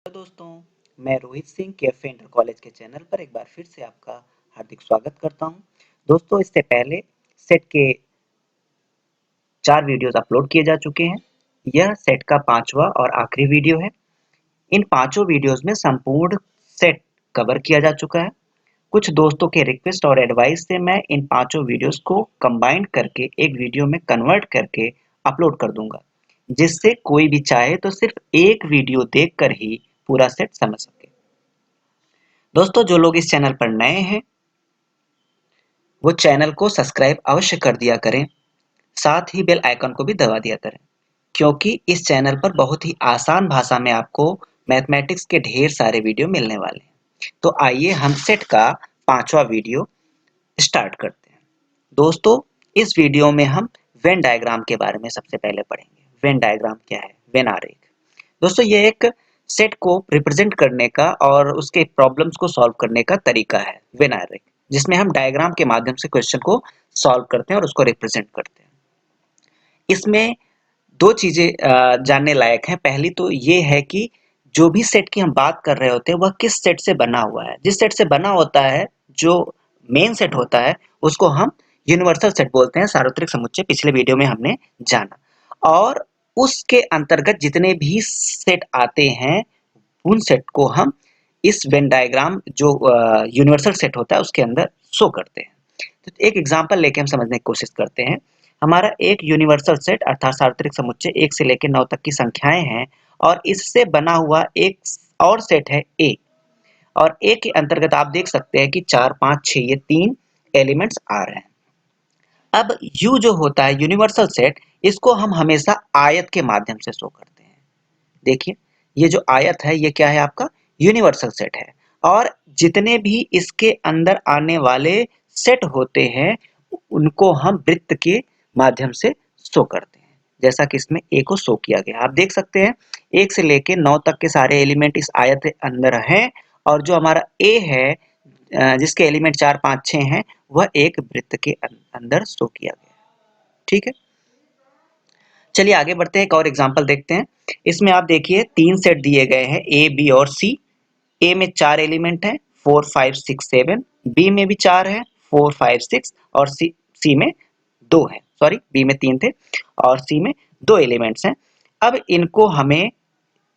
Hello दोस्तों, मैं Rohit Singh cafe inter college के चैनल पर एक बार फिर से आपका हार्दिक स्वागत करता हूं। दोस्तों, इससे पहले सेट के 4 वीडियोस अपलोड किए जा चुके हैं। यह सेट का 5वां और आखिरी वीडियो है। इन पांचों वीडियोस में संपूर्ण सेट कवर किया जा चुका है। कुछ दोस्तों के रिक्वेस्ट और एडवाइस से मैं इन पांचों वीडियोस को कंबाइन करके एक वीडियो में कन्वर्ट करके अपलोड कर दूंगा, जिससे कोई भी चाहे तो सिर्फ एक वीडियो देखकर ही पूरा सेट समझ सके। दोस्तों, जो लोग इस चैनल पर नए हैं वो चैनल को सब्सक्राइब अवश्य कर दिया करें। साथ ही बेल आइकन को भी दबा दिया करें, क्योंकि इस चैनल पर बहुत ही आसान भाषा में आपको मैथमेटिक्स के ढेर सारे वीडियो मिलने वाले हैं। तो आइए हम सेट का 5वां वीडियो स्टार्ट करते हैं। दोस्तों, इस वीडियो में हम वेन डायग्राम के बारे में सबसे पहले पढ़ेंगे। वेन डायग्राम क्या है? वेन आरेख। दोस्तों, ये एक सेट को रिप्रेजेंट करने का और उसके प्रॉब्लम्स को सॉल्व करने का तरीका है, वेन आरेख, जिसमें हम डायग्राम के माध्यम से क्वेश्चन को सॉल्व करते हैं और उसको रिप्रेजेंट करते हैं। इसमें दो चीजें जानने लायक हैं। पहली तो ये है कि जो भी सेट की हम बात कर रहे होते हैं वह किस सेट से बना हुआ है। जिस सेट से बना होता है, जो मेन सेट होता है, उसको हम यूनिवर्सल सेट बोलते हैं। सार्वत्रिक समुच्चय पिछले वीडियो में हमने जाना। और उसके अंतर्गत जितने भी सेट आते हैं उन सेट को हम इस वेन डायग्राम जो यूनिवर्सल सेट होता है उसके अंदर शो करते हैं। तो एक एग्जांपल लेके हम समझने की कोशिश करते हैं। हमारा एक यूनिवर्सल सेट अर्थात सार्वत्रिक समुच्चय 1 से लेकर 9 तक की संख्याएं हैं और इससे बना हुआ एक और सेट है ए। और ए के अंतर्गत आप देख सकते हैं कि 4, 5, 6 ये 3 एलिमेंट्स आ रहे हैं। अब यू जो होता है यूनिवर्सल सेट, इसको हम हमेशा आयत के माध्यम से शो करते हैं। देखिए, ये जो आयत है ये क्या है? आपका यूनिवर्सल सेट है। और जितने भी इसके अंदर आने वाले सेट होते हैं उनको हम वृत्त के माध्यम से शो करते हैं, जैसा कि इसमें ए को शो किया गया। आप देख सकते हैं 1 से लेके 9 तक के सारे एलिमेंट इस आयत के अंदर हैं और जो हमारा ए है जिसके एलिमेंट 4, 5, 6 हैं, वह एक वृत्त के अंदर शो किया गया है। ठीक है, चलिए आगे बढ़ते हैं, एक और एग्जांपल देखते हैं। इसमें आप देखिए 3 सेट दिए गए हैं, ए, बी और सी। ए में 4 एलिमेंट हैं, 4, 5, 6, 7। बी में भी 4 है, 4, 5, 6। और सी में 2 है। सॉरी, बी में 3 थे और सी में 2 एलिमेंट्स हैं। अब इनको हमें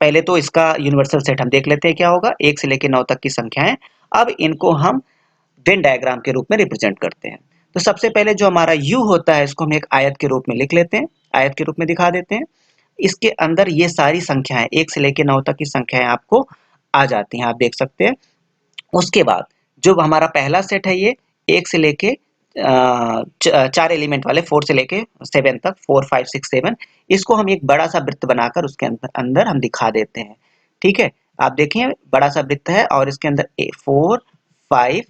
पहले तो इसका यूनिवर्सल सेट हम देख लेते हैं क्या होगा। 1 से लेकर 9 तक की संख्याएं। अब इनको हम वेन डायग्राम के रूप में रिप्रेजेंट करते हैं। तो सबसे पहले जो हमारा यू होता है इसको हम एक आयत के रूप में लिख लेते हैं, आयत के रूप में दिखा देते हैं। इसके अंदर ये सारी संख्याएं 1 से लेकर 9 तक की संख्याएं आपको आ जाती हैं, आप देख सकते हैं। उसके बाद जो हमारा पहला सेट है ये 1 से लेके 4 एलिमेंट वाले 4 से लेके 7 तक, 4, 5, 6, 7। इसको हम एक बड़ा सा वृत्त बनाकर उसके अंदर हम दिखा देते हैं। ठीक है, आप देखें बड़ा सा वृत्त है और इसके अंदर 4, 5,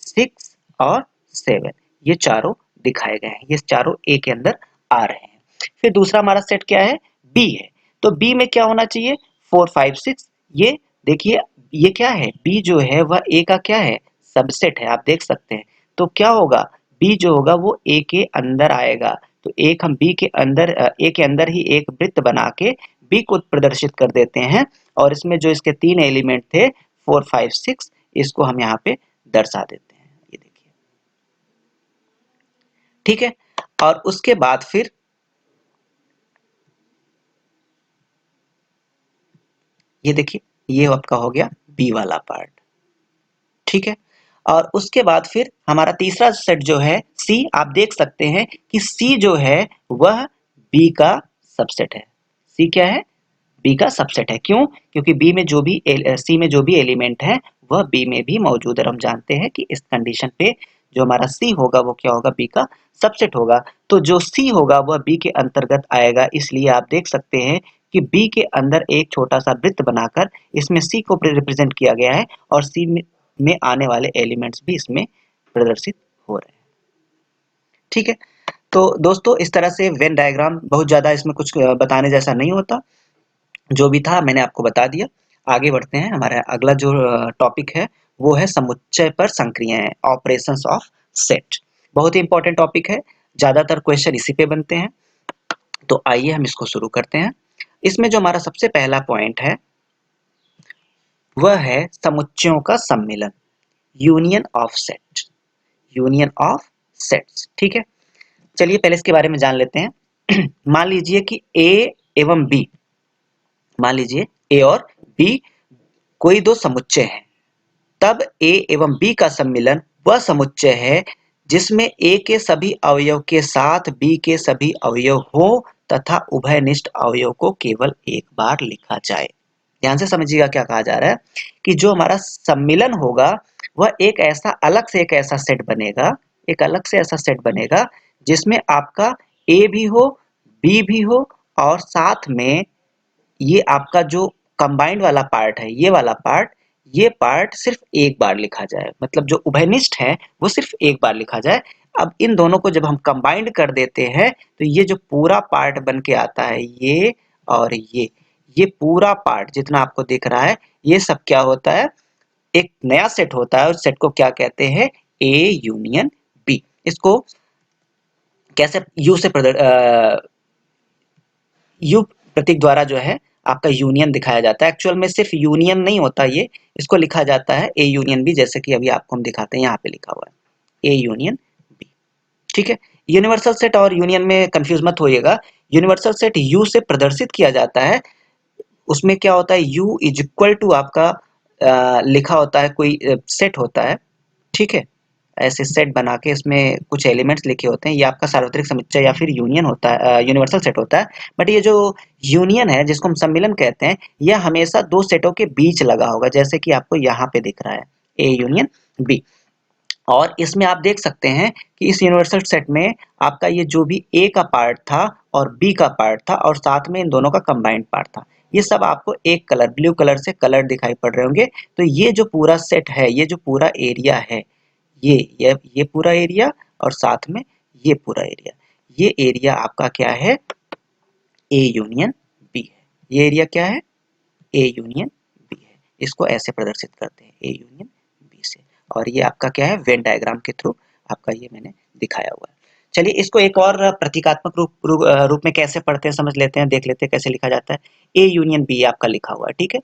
6 और 7 ये चारों दिखाए गए हैं। ये चारों ए के अंदर आ रहे हैं। फिर दूसरा हमारा सेट क्या है? बी है। तो बी में क्या होना चाहिए? 4, 5, 6। ये देखिए, ये क्या है? बी जो है वह ए का क्या है? सबसेट है, आप देख सकते हैं। तो क्या होगा? बी जो होगा वो ए के अंदर आएगा। तो एक हम बी के अंदर ए के अंदर ही एक वृत्त बना के बी को प्रदर्शित कर देते हैं। और इसमें जो इसके 3 एलिमेंट थे 4, 5, 6, इसको हम यहाँ पे दर्शा देते हैं। ये देखिए, ठीक है। और उसके बाद फिर ये देखिए, ये आपका हो गया बी वाला पार्ट। ठीक है, और उसके बाद फिर हमारा तीसरा सेट जो है सी, आप देख सकते हैं कि सी जो है वह बी का सबसेट है। सी क्या है? बी का सबसेट है। क्यों? क्योंकि बी में जो भी सी में जो भी एलिमेंट है वह बी में भी मौजूद है। हम जानते हैं कि इस कंडीशन पे जो हमारा सी होगा वो क्या होगा? बी का सबसेट होगा। तो जो सी होगा वह बी के अंतर्गत आएगा। इसलिए आप देख सकते हैं कि बी के अंदर एक छोटा सा वृत्त बनाकर इसमें सी को रिप्रेजेंट किया गया है और सी में आने वाले एलिमेंट्स भी इसमें प्रदर्शित हो रहे हैं। ठीक है, तो दोस्तों इस तरह से वेन डायग्राम बहुत ज्यादा इसमें कुछ बताने जैसा नहीं होता। जो भी था मैंने आपको बता दिया। आगे बढ़ते हैं। हमारा अगला जो टॉपिक है वो है समुच्चय पर संक्रियाएं, ऑपरेशंस ऑफ सेट। बहुत ही इंपॉर्टेंट टॉपिक है, ज्यादातर क्वेश्चन इसी पे बनते हैं। तो आइए हम इसको शुरू करते हैं। इसमें जो हमारा सबसे पहला पॉइंट है वह है समुच्चयों का सम्मिलन, union of set, union of sets. ठीक है, चलिए पहले इसके बारे में जान लेते हैं। मान लीजिए कि ए एवं बी, मान लीजिए ए और बी कोई दो समुच्चय हैं, तब ए एवं बी का सम्मिलन वह समुच्चय है जिसमें ए के सभी अवयव के साथ बी के सभी अवयव हो तथा उभयनिष्ठ अवयव को केवल एक बार लिखा जाए। ध्यान से समझिएगा क्या कहा जा रहा है कि जो हमारा सम्मिलन होगा वह एक ऐसा अलग से एक ऐसा सेट बनेगा, एक अलग से ऐसा सेट बनेगा जिसमें आपका ए भी हो, बी भी हो और साथ में ये आपका जो कंबाइंड वाला पार्ट है, ये वाला पार्ट, ये पार्ट सिर्फ एक बार लिखा जाए, मतलब जो उभयनिष्ठ है वो सिर्फ एक बार लिखा जाए। अब इन दोनों को जब हम कंबाइंड कर देते हैं तो ये जो पूरा पार्ट बन के आता है, ये और ये पूरा पार्ट जितना आपको दिख रहा है, ये सब क्या होता है, एक नया सेट होता है। उस सेट को क्या कहते हैं, ए यूनियन बी। इसको कैसे यू प्रतीक द्वारा जो है आपका यूनियन दिखाया जाता है। एक्चुअल में सिर्फ यूनियन नहीं होता ये, इसको लिखा जाता है ए यूनियन बी, जैसे कि अभी आपको हम दिखाते हैं, यहाँ पे लिखा हुआ है ए यूनियन बी। ठीक है, यूनिवर्सल सेट और यूनियन में कंफ्यूज मत होइएगा। यूनिवर्सल सेट यू से प्रदर्शित किया जाता है, उसमें क्या होता है, यू इज इक्वल टू आपका लिखा होता है, कोई सेट होता है। ठीक है, ऐसे सेट बना के इसमें कुछ एलिमेंट्स लिखे होते हैं, ये आपका सार्वत्रिक समुच्चय या फिर यूनियन होता है, यूनिवर्सल सेट होता है। बट ये जो यूनियन है जिसको हम सम्मिलन कहते हैं, यह हमेशा दो सेटों के बीच लगा होगा, जैसे कि आपको यहाँ पे दिख रहा है ए यूनियन बी। और इसमें आप देख सकते हैं कि इस यूनिवर्सल सेट में आपका ये जो भी ए का पार्ट था और बी का पार्ट था और साथ में इन दोनों का कंबाइंड पार्ट था, ये सब आपको एक कलर ब्लू कलर से कलर दिखाई पड़ रहे होंगे। तो ये जो पूरा सेट है, ये जो पूरा एरिया है, ये पूरा एरिया और साथ में ये पूरा एरिया, ये एरिया आपका क्या है, ए यूनियन बी है। ये एरिया क्या है, ए यूनियन बी है। इसको ऐसे प्रदर्शित करते हैं, ए यूनियन बी से। और ये आपका क्या है, वेन डायग्राम के थ्रू आपका ये मैंने दिखाया हुआ है। चलिए इसको एक और प्रतीकात्मक रूप में कैसे पढ़ते हैं समझ लेते हैं, देख लेते हैं कैसे लिखा जाता है। ए यूनियन बी आपका लिखा हुआ है, ठीक है,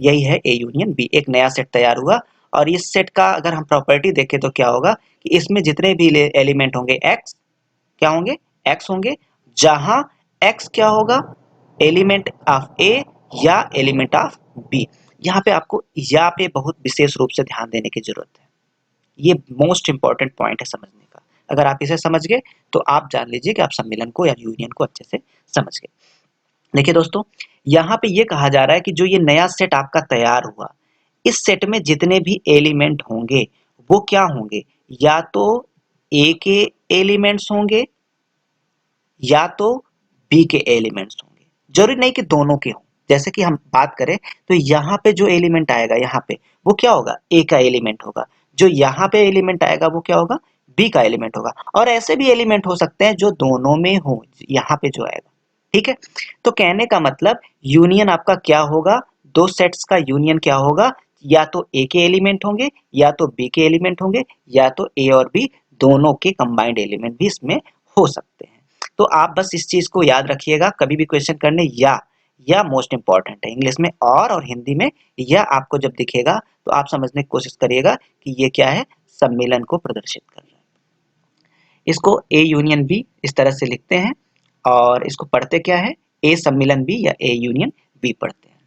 यही है ए यूनियन बी। एक नया सेट तैयार हुआ और इस सेट का अगर हम प्रॉपर्टी देखें तो क्या होगा कि इसमें जितने भी एलिमेंट होंगे एक्स, क्या होंगे, एक्स होंगे, जहां एक्स क्या होगा, एलिमेंट ऑफ ए या एलिमेंट ऑफ बी। यहाँ पे आपको या पे बहुत विशेष रूप से ध्यान देने की जरूरत है, ये मोस्ट इंपॉर्टेंट पॉइंट है समझने का। अगर आप इसे समझ गए तो आप जान लीजिए कि आप सम्मेलन को या यूनियन को अच्छे से समझ गए। देखिए दोस्तों, यहाँ पे ये कहा जा रहा है कि जो ये नया सेट आपका तैयार हुआ, इस सेट में जितने भी एलिमेंट होंगे वो क्या होंगे, या तो ए के एलिमेंट्स होंगे या तो बी के एलिमेंट्स होंगे। जरूरी नहीं कि दोनों के हों। जैसे कि हम बात करें तो यहाँ पे जो एलिमेंट आएगा, यहाँ पे वो क्या होगा, ए का एलिमेंट होगा। जो यहाँ पे एलिमेंट आएगा वो क्या होगा, बी का एलिमेंट होगा। और ऐसे भी एलिमेंट हो सकते हैं जो दोनों में हो, यहाँ पे जो आएगा। ठीक है, तो कहने का मतलब यूनियन आपका क्या होगा, दो सेट्स का यूनियन क्या होगा, या तो ए के एलिमेंट होंगे या तो बी के एलिमेंट होंगे या तो ए और बी दोनों के कंबाइंड एलिमेंट भी इसमें हो सकते हैं। तो आप बस इस चीज को याद रखिएगा, कभी भी क्वेश्चन करने या मोस्ट इंपॉर्टेंट है इंग्लिश में और हिंदी में, या आपको जब दिखेगा तो आप समझने की कोशिश करिएगा कि ये क्या है, सम्मेलन को प्रदर्शित कर रहा है। इसको ए यूनियन बी इस तरह से लिखते हैं और इसको पढ़ते क्या है, ए सम्मेलन बी या ए यूनियन बी पढ़ते हैं।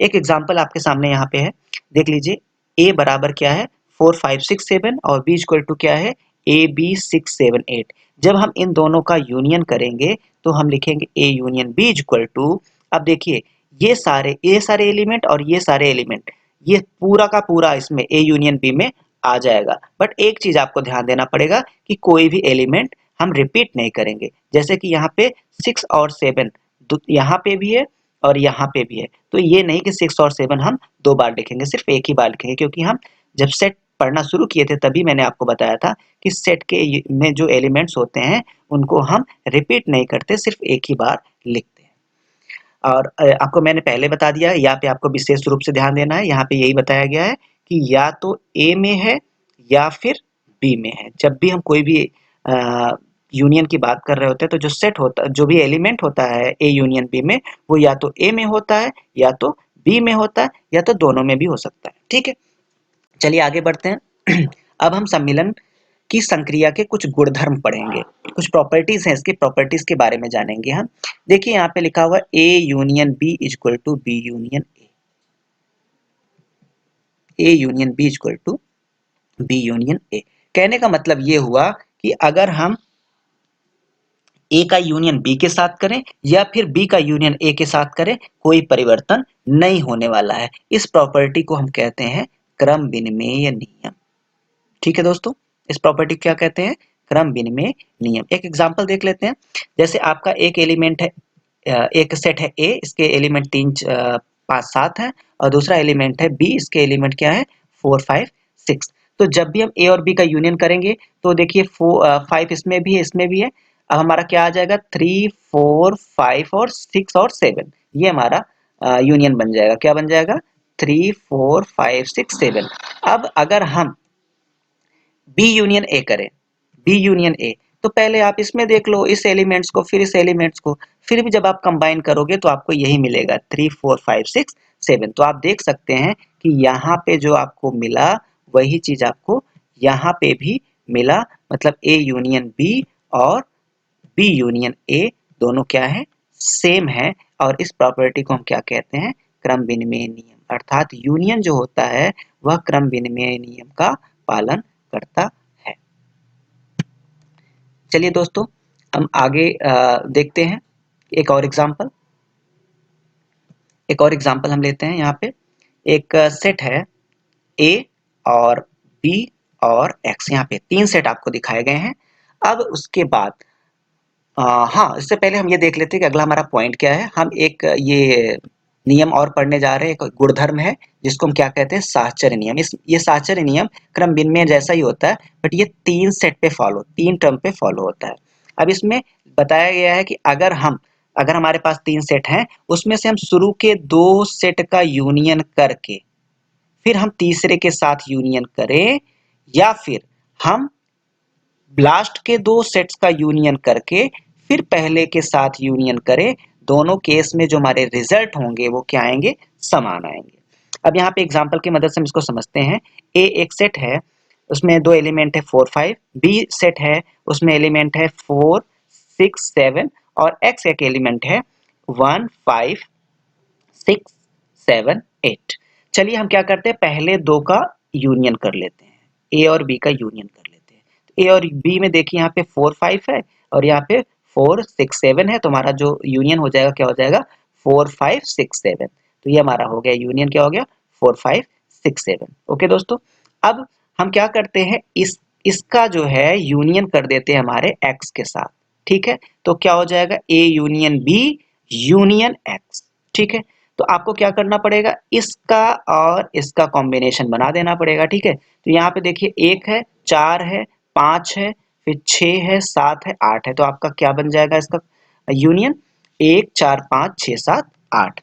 एक एग्जाम्पल आपके सामने यहाँ पे है, देख लीजिए। ए बराबर क्या है, 4 5 6 7 और बी इक्वल टू क्या है, ए बी 6 7 8। जब हम इन दोनों का यूनियन करेंगे तो हम लिखेंगे A union B equal to, अब देखिए ये सारे एलिमेंट और ये सारे एलिमेंट, ये पूरा का पूरा इसमें ए यूनियन बी में आ जाएगा। बट एक चीज आपको ध्यान देना पड़ेगा कि कोई भी एलिमेंट हम रिपीट नहीं करेंगे। जैसे कि यहाँ पे 6 और 7 यहाँ पे भी है और यहाँ पे भी है, तो ये नहीं कि 6 और 7 हम दो बार लिखेंगे, सिर्फ एक ही बार लिखेंगे। क्योंकि हम जब सेट पढ़ना शुरू किए थे तभी मैंने आपको बताया था कि सेट के में जो एलिमेंट्स होते हैं उनको हम रिपीट नहीं करते, सिर्फ एक ही बार लिखते हैं। और आपको मैंने पहले बता दिया है, यहाँ पे आपको विशेष रूप से ध्यान देना है। यहाँ पे यही बताया गया है कि या तो ए में है या फिर बी में है। जब भी हम कोई भी यूनियन की बात कर रहे होते हैं तो जो सेट होता, जो भी एलिमेंट होता है ए यूनियन बी में, वो या तो ए में होता है या तो बी में होता है या तो दोनों में भी हो सकता है। ठीक है, चलिए आगे बढ़ते हैं। अब हम सम्मिलन की संक्रिया के कुछ गुणधर्म पढ़ेंगे, कुछ प्रॉपर्टीज हैं, इसकी प्रॉपर्टीज के बारे में जानेंगे हम। देखिए यहाँ पे लिखा हुआ A union B is equal to B union A union B is equal to B union A. कहने का मतलब ये हुआ कि अगर हम ए का यूनियन बी के साथ करें या फिर बी का यूनियन ए के साथ करें, कोई परिवर्तन नहीं होने वाला है। इस प्रॉपर्टी को हम कहते हैं क्रम विनिमेय नियम। ठीक है दोस्तों, इस प्रॉपर्टी क्या कहते हैं? क्रम विनिमेय नियम। एक एग्जांपल देख लेते हैं। जैसे आपका एक एलिमेंट है, एक सेट है ए, इसके एलिमेंट 3 5 7 है, और दूसरा एलिमेंट है बी, इसके एलिमेंट क्या है 4 5 6। तो जब भी हम ए और बी का यूनियन करेंगे तो देखिए 5 इसमें भी है, इसमें भी है। अब हमारा क्या आ जाएगा 3 4 5 और 6 और 7, ये हमारा यूनियन बन जाएगा। क्या बन जाएगा? 3 4 5 6 7। अब अगर हम बी यूनियन ए करें, बी यूनियन ए, तो पहले आप इसमें देख लो, इस एलिमेंट्स को फिर इस एलिमेंट्स को, फिर भी जब आप कंबाइन करोगे तो आपको यही मिलेगा 3 4 5 6 7। तो आप देख सकते हैं कि यहाँ पे जो आपको मिला वही चीज आपको यहाँ पे भी मिला। मतलब ए यूनियन बी और बी यूनियन ए दोनों क्या है? सेम है। और इस प्रॉपर्टी को हम क्या कहते हैं? क्रम विनिमय नियम। अर्थात यूनियन जो होता है वह क्रम विनिमय नियम का पालन करता है। चलिए दोस्तों, हम आगे देखते हैं एक और एग्जांपल। एक और एग्जांपल हम लेते हैं। यहाँ पे एक सेट है ए और बी और एक्स, यहाँ पे 3 सेट आपको दिखाए गए हैं। अब उसके बाद हाँ, इससे पहले हम ये देख लेते हैं कि अगला हमारा पॉइंट क्या है। हम एक ये नियम और पढ़ने जा रहे हैं, एक गुणधर्म है जिसको हम क्या कहते हैं? साहचर्य नियम। ये साहचर्य नियम क्रम विनिमय जैसा ही होता है, बट ये 3 सेट पे फॉलो, 3 टर्म पे फॉलो होता है। अब इसमें बताया गया है कि अगर हमारे पास 3 सेट हैं, उसमें से हम शुरू के 2 सेट का यूनियन करके फिर हम तीसरे के साथ यूनियन करें, या फिर हम लास्ट के 2 सेट्स का यूनियन करके फिर पहले के साथ यूनियन करें, दोनों केस में जो हमारे रिजल्ट होंगे वो क्या आएंगे? समान आएंगे। अब यहाँ पे एग्जांपल की मदद से हम इसको समझते हैं। ए एक सेट है, उसमें 2 एलिमेंट है 4 5। बी सेट है, उसमें एलिमेंट है 4 6 7, और एक्स एक एलिमेंट है 1 5 6 7 8। चलिए हम क्या करते हैं, पहले 2 का यूनियन कर लेते हैं। ए और बी का यूनियन कर लेते हैं। ए और बी में देखिए यहाँ पे 4 5 है और यहाँ पे 4 6 7 है, तो हमारा जो यूनियन हो जाएगा क्या हो जाएगा? 4 5 6 7। तो ये हमारा हो गया यूनियन, क्या हो गया? 4 5 6 7। ओके दोस्तों, अब हम क्या करते हैं, इसका जो है यूनियन कर देते हैं हमारे एक्स के साथ। ठीक है, तो क्या हो जाएगा? A union B union X. ठीक है, तो आपको क्या करना पड़ेगा? इसका और इसका कॉम्बिनेशन बना देना पड़ेगा। ठीक है, तो यहाँ पे देखिए 1 है, 4 है, 5 है, फिर 6 है, 7 है, 8 है। तो आपका क्या बन जाएगा इसका यूनियन? 1 4 5 6 7 8।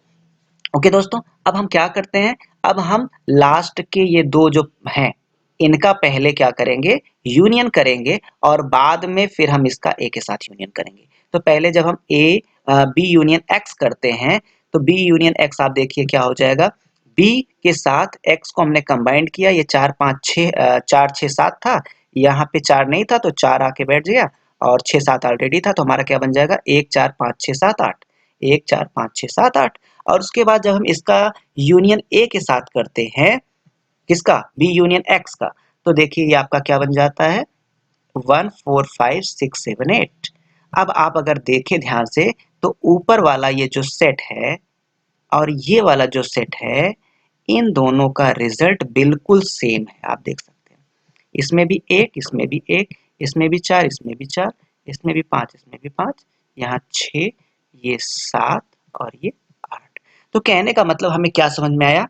ओके दोस्तों, अब हम क्या करते हैं, अब हम लास्ट के ये 2 जो हैं इनका पहले क्या करेंगे? यूनियन करेंगे, और बाद में फिर हम इसका ए के साथ यूनियन करेंगे। तो पहले जब हम बी यूनियन एक्स करते हैं, तो बी यूनियन एक्स आप देखिए क्या हो जाएगा? बी के साथ एक्स को हमने कंबाइंड किया, ये 4 5 6 4 6 7 था, यहाँ पे 4 नहीं था तो 4 आके बैठ गया, और 6 7 ऑलरेडी था, तो हमारा क्या बन जाएगा? 1 4 5 6 7 8, 1 4 5 6 7 8। और उसके बाद जब हम इसका यूनियन ए के साथ करते हैं, किसका? बी यूनियन एक्स का, तो देखिए ये आपका क्या बन जाता है? 1 4 5 6 7 8। अब आप अगर देखें ध्यान से, तो ऊपर वाला ये जो सेट है और ये वाला जो सेट है, इन दोनों का रिजल्ट बिल्कुल सेम है। आप देख सकते हैं, इसमें भी 1, इसमें भी 1, इसमें भी 4, इसमें भी 4, इसमें भी 5, इसमें भी 5, यहाँ 6, ये 7 और ये 8। तो कहने का मतलब हमें क्या समझ में आया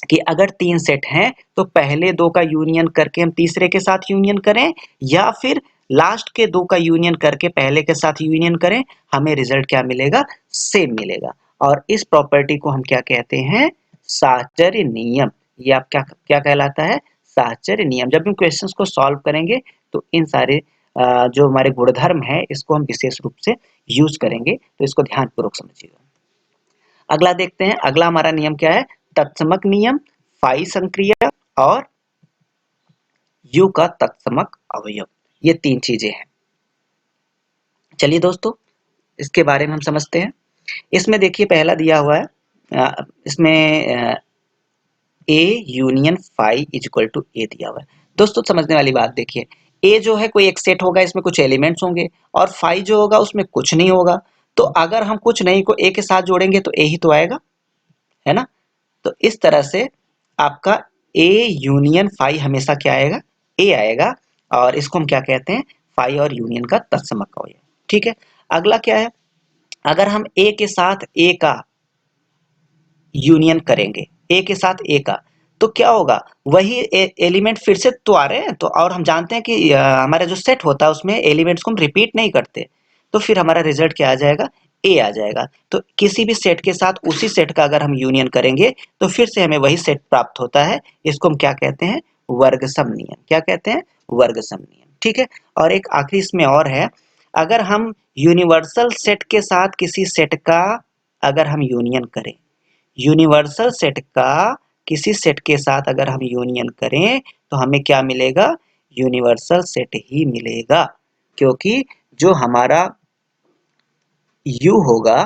कि अगर 3 सेट हैं तो पहले 2 का यूनियन करके हम तीसरे के साथ यूनियन करें, या फिर लास्ट के 2 का यूनियन करके पहले के साथ यूनियन करें, हमें रिजल्ट क्या मिलेगा? सेम मिलेगा। और इस प्रॉपर्टी को हम क्या कहते हैं? साहचर्य नियम। ये आप क्या क्या कहलाता है? साहचर्य नियम। जब हम क्वेश्चंस को सॉल्व करेंगे तो इन सारे जो हमारे गुणधर्म है इसको हम विशेष रूप से यूज करेंगे, तो इसको ध्यानपूर्वक समझिएगा। अगला देखते हैं, अगला हमारा नियम क्या है, तत्समक नियम, फाई संक्रिया और यू का तत्समक अवयव, ये तीन चीजें हैं। चलिए दोस्तों इसके बारे में हम समझते हैं। इसमें देखिए पहला दिया हुआ है, इसमें A union phi is equal to A दिया हुआ है। दोस्तों समझने वाली बात देखिए, ए जो है कोई एक सेट होगा, इसमें कुछ एलिमेंट्स होंगे, और फाई जो होगा उसमें कुछ नहीं होगा। तो अगर हम कुछ नहीं को ए के साथ जोड़ेंगे तो ए ही तो आएगा, है ना। तो इस तरह से आपका ए यूनियन फाई हमेशा क्या आएगा, ए आएगा, और इसको हम क्या कहते हैं, फाई और यूनियन का तत्समक अवयव। ठीक है, अगला क्या है, अगर हम ए के साथ ए का यूनियन करेंगे, ए के साथ ए का, तो क्या होगा, वही एलिमेंट फिर से तो आ रहे हैं, तो और हम जानते हैं कि हमारा जो सेट होता है उसमें एलिमेंट्स को हम रिपीट नहीं करते, तो फिर हमारा रिजल्ट क्या आ जाएगा, ए आ जाएगा। तो किसी भी सेट के साथ उसी सेट का अगर हम यूनियन करेंगे तो फिर से हमें वही सेट प्राप्त होता है। इसको हम क्या कहते हैं, वर्ग सम नियम। क्या कहते हैं, वर्ग सम नियम। ठीक है, और एक आखिरी इसमें और है, अगर हम यूनिवर्सल सेट के साथ किसी सेट का अगर हम यूनियन करें, यूनिवर्सल सेट का किसी सेट के साथ अगर हम यूनियन करें तो हमें क्या मिलेगा, यूनिवर्सल सेट ही मिलेगा, क्योंकि जो हमारा U होगा,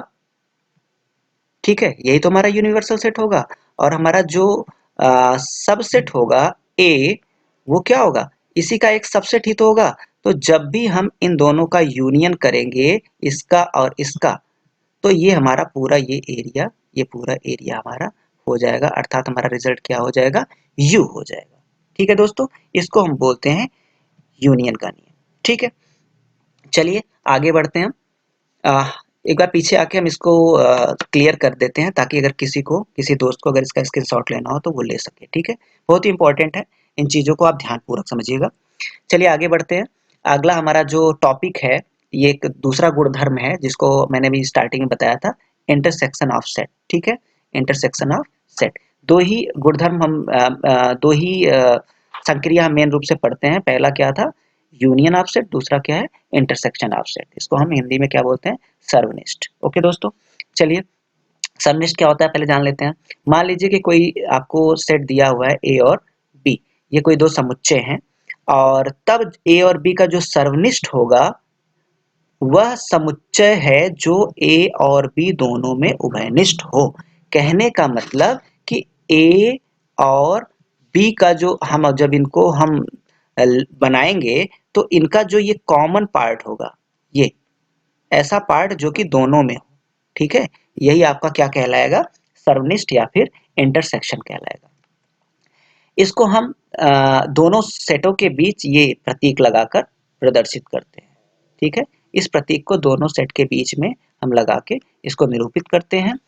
ठीक है, यही तो हमारा यूनिवर्सल सेट होगा, और हमारा जो सबसेट होगा A, वो क्या होगा, इसी का एक सबसेट ही तो होगा। तो जब भी हम इन दोनों का यूनियन करेंगे, इसका और इसका, तो ये हमारा पूरा ये पूरा एरिया हमारा हो जाएगा, अर्थात हमारा रिजल्ट क्या हो जाएगा, यू हो जाएगा। ठीक है दोस्तों, इसको हम बोलते हैं यूनियन का नियम। ठीक है, चलिए आगे बढ़ते हैं। आ, एक बार पीछे आके हम इसको क्लियर कर देते हैं, ताकि अगर किसी दोस्त को अगर इसका स्क्रीनशॉट लेना हो तो वो ले सके। ठीक है, बहुत ही इंपॉर्टेंट है, इन चीज़ों को आप ध्यानपूर्वक समझिएगा। चलिए आगे बढ़ते हैं। अगला हमारा जो टॉपिक है, ये एक दूसरा गुणधर्म है जिसको मैंने भी स्टार्टिंग में बताया था, इंटरसेक्शन ऑफ सेट। ठीक है, इंटरसेक्शन ऑफ सेट। दो ही गुणधर्म हम दो ही संक्रिया हम मेन रूप से पढ़ते हैं। पहला क्या था, यूनियन ऑफ सेट, दूसरा क्या है, इंटरसेक्शन ऑफ सेट। इसको हम हिंदी में क्या बोलते हैं, सर्वनिष्ठ। ओके दोस्तों, चलिए सर्वनिष्ठ क्या होता है पहले जान लेते हैं। मान लीजिए कि कोई आपको सेट दिया हुआ है ए और बी, ये कोई दो समुच्चय हैं, और तब ए और बी का जो सर्वनिष्ठ होगा वह समुच्चय है जो ए और बी दोनों में उभयनिष्ठ हो। कहने का मतलब कि ए और बी का जो हम जब इनको हम बनाएंगे तो इनका जो ये कॉमन पार्ट होगा, ये ऐसा पार्ट जो कि दोनों में हो। ठीक है, यही आपका क्या कहलाएगा, सर्वनिष्ठ या फिर इंटरसेक्शन कहलाएगा। इसको हम दोनों सेटों के बीच ये प्रतीक लगाकर प्रदर्शित करते हैं। ठीक है, इस प्रतीक को दोनों सेट के बीच में हम लगा के इसको निरूपित करते हैं।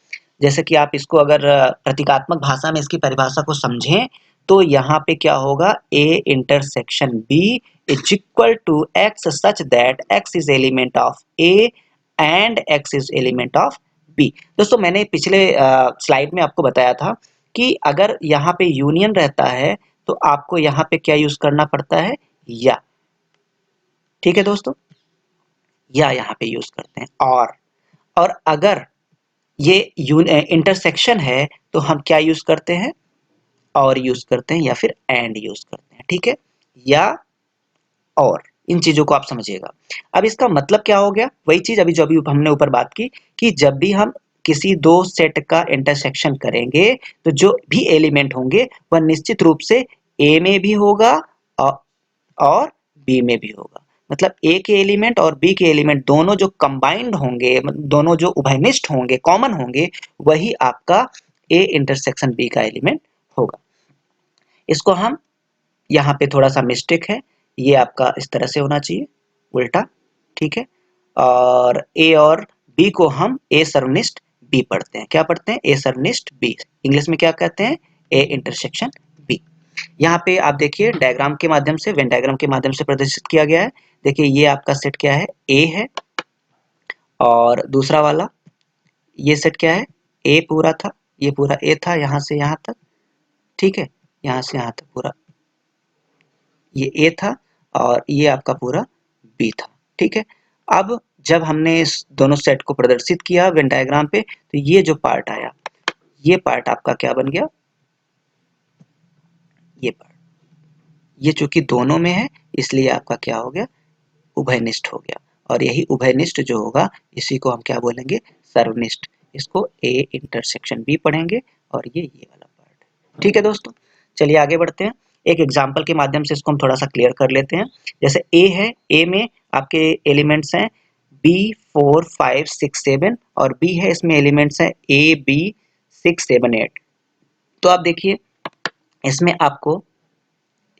जैसे कि आप इसको अगर प्रतीकात्मक भाषा में इसकी परिभाषा को समझें तो यहाँ पे क्या होगा, A intersection B is equal to X such that X is element of A and X is element of B. दोस्तों मैंने पिछले स्लाइड में आपको बताया था कि अगर यहाँ पे यूनियन रहता है तो आपको यहाँ पे क्या यूज करना पड़ता है, या। ठीक है दोस्तों, या यहाँ पे यूज करते हैं, और अगर ये इंटरसेक्शन है तो हम क्या यूज करते हैं, और यूज करते हैं, या फिर एंड यूज करते हैं। ठीक है, या और, इन चीजों को आप समझिएगा। अब इसका मतलब क्या हो गया, वही चीज अभी जो अभी हमने ऊपर बात की कि जब भी हम किसी दो सेट का इंटरसेक्शन करेंगे तो जो भी एलिमेंट होंगे वह निश्चित रूप से ए में भी होगा और बी में भी होगा। मतलब ए के एलिमेंट और बी के एलिमेंट दोनों जो कंबाइंड होंगे, दोनों जो उभयनिष्ठ होंगे, कॉमन होंगे, वही आपका ए इंटरसेक्शन बी का एलिमेंट होगा। इसको हम, यहाँ पे थोड़ा सा मिस्टेक है, ये आपका इस तरह से होना चाहिए, उल्टा। ठीक है, और ए और बी को हम ए सर्वनिष्ठ बी पढ़ते हैं। क्या पढ़ते हैं, ए सर्वनिष्ठ बी। इंग्लिश में क्या कहते हैं, ए इंटरसेक्शन बी। यहाँ पे आप देखिए डायग्राम के माध्यम से, वेन डायग्राम के माध्यम से प्रदर्शित किया गया है। देखिए ये आपका सेट क्या है, ए है, और दूसरा वाला ये सेट क्या है, ए पूरा था, ये पूरा ए था यहाँ से यहाँ तक। ठीक है, यहाँ से यहाँ तक पूरा ये ए था, और ये आपका पूरा बी था। ठीक है, अब जब हमने इस दोनों सेट को प्रदर्शित किया वेन डायग्राम पे, तो ये जो पार्ट आया, ये पार्ट आपका क्या बन गया, ये पार्ट, ये चूंकि दोनों में है इसलिए आपका क्या हो गया, उभयनिष्ठ हो गया। और यही उभयनिष्ठ जो होगा इसी को हम क्या बोलेंगे, सर्वनिष्ठ। इसको ए इंटरसेक्शन बी पढ़ेंगे और ये वाला पार्ट है। ठीक है दोस्तों, चलिए आगे बढ़ते हैं। एक एग्जाम्पल के माध्यम से इसको हम थोड़ा सा क्लियर कर लेते हैं। जैसे ए है, ए में आपके एलिमेंट्स हैं बी 4 5 6 7 और बी है, इसमें एलिमेंट्स हैं ए बी 6 7 8। तो आप देखिए इसमें आपको,